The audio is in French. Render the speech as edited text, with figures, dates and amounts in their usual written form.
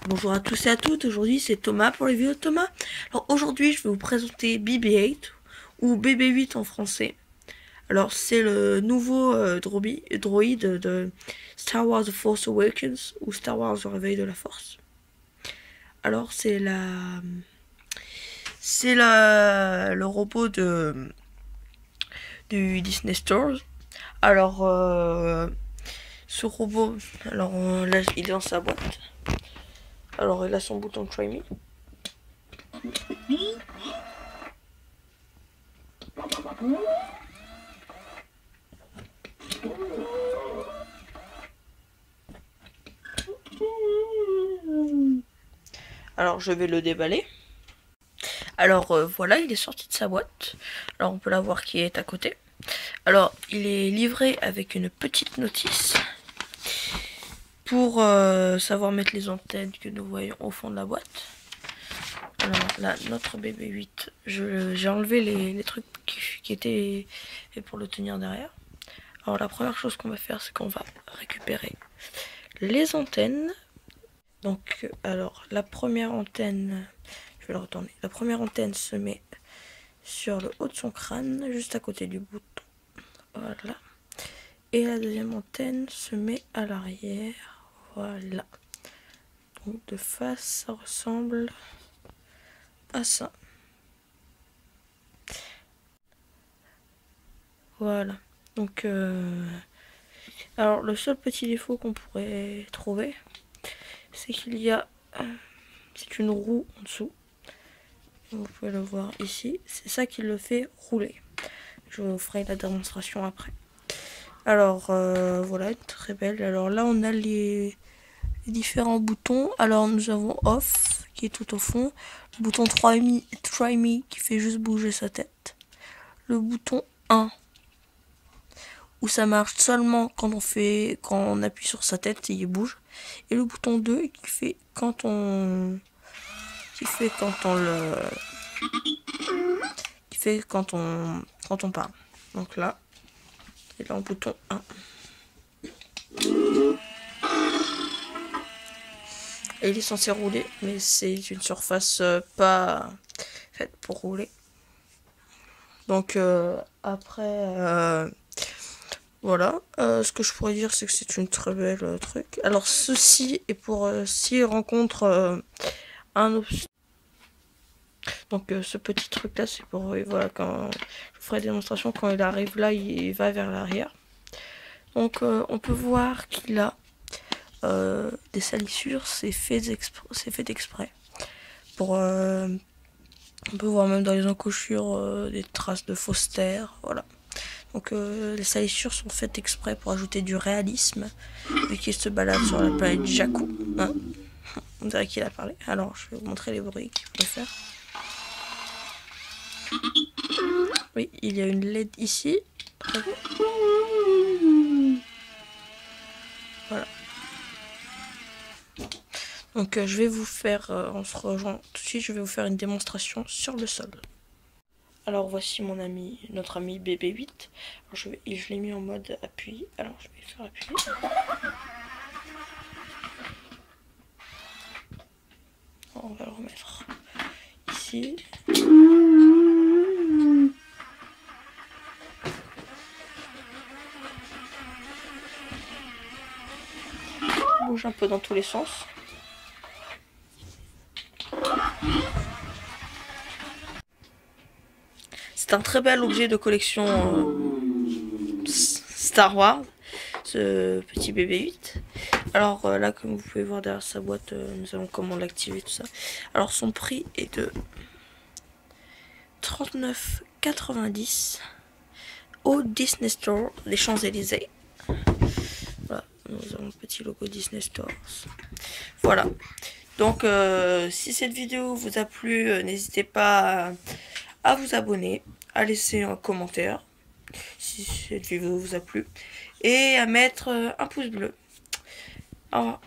Bonjour à tous et à toutes, aujourd'hui c'est Thomas pour les vidéos de Thomas. Alors aujourd'hui je vais vous présenter BB-8 ou BB-8 en français. Alors c'est le nouveau droïde de Star Wars The Force Awakens ou Star Wars Le Réveil de la Force. Alors c'est le robot du Disney Store. Alors ce robot, alors là il est dans sa boîte. Alors il a son bouton Try Me. Alors je vais le déballer. Alors voilà, il est sorti de sa boîte. Alors on peut la voir qui est à côté. Alors il est livré avec une petite notice pour savoir mettre les antennes que nous voyons au fond de la boîte. Alors là, notre BB-8, j'ai enlevé les trucs qui étaient faits pour le tenir derrière. Alors la première chose qu'on va faire, c'est qu'on va récupérer les antennes. Donc alors la première antenne, je vais le retourner. La première antenne se met sur le haut de son crâne, juste à côté du bouton. Voilà. Et la deuxième antenne se met à l'arrière. Voilà. Donc de face, ça ressemble à ça. Voilà. Donc alors le seul petit défaut qu'on pourrait trouver, c'est qu'il y a c'est une roue en dessous. Vous pouvez le voir ici. C'est ça qui le fait rouler. Je vous ferai la démonstration après. Alors voilà, très belle. Alors là on a les différents boutons. Alors nous avons off qui est tout au fond. Le bouton try me qui fait juste bouger sa tête. Le bouton 1 où ça marche seulement quand on appuie sur sa tête et il bouge. Et le bouton 2 qui fait quand on parle. Donc là, et là en bouton 1. Et il est censé rouler, mais c'est une surface pas faite pour rouler. Donc après, voilà. Ce que je pourrais dire, c'est que c'est une très belle truc. Alors ceci est pour s'il rencontre un obstacle. Donc ce petit truc là, c'est pour voilà, quand je ferai la démonstration, quand il arrive là, il va vers l'arrière. Donc on peut voir qu'il a des salissures, c'est fait exprès. Pour on peut voir même dans les encochures des traces de fausses terres, voilà. Donc les salissures sont faites exprès pour ajouter du réalisme, vu qu'il se balade sur la planète Jakku. Hein, on dirait qu'il a parlé. Alors je vais vous montrer les bruits qu'il faut faire. Oui, il y a une LED ici. Voilà. Donc je vais vous faire, on se rejoint tout de suite, je vais vous faire une démonstration sur le sol. Alors voici notre ami BB-8. Je l'ai mis en mode appui. Alors je vais faire appui. On va le remettre ici. On bouge un peu dans tous les sens. C'est un très bel objet de collection Star Wars, ce petit BB-8. Alors là, comme vous pouvez voir derrière sa boîte, nous avons comment l'activer, tout ça. Alors son prix est de 39,90 au Disney Store des Champs-Élysées. Voilà, nous avons le petit logo Disney Store. Voilà. Donc si cette vidéo vous a plu, n'hésitez pas à vous abonner, à laisser un commentaire si cette vidéo vous a plu et à mettre un pouce bleu. Au revoir.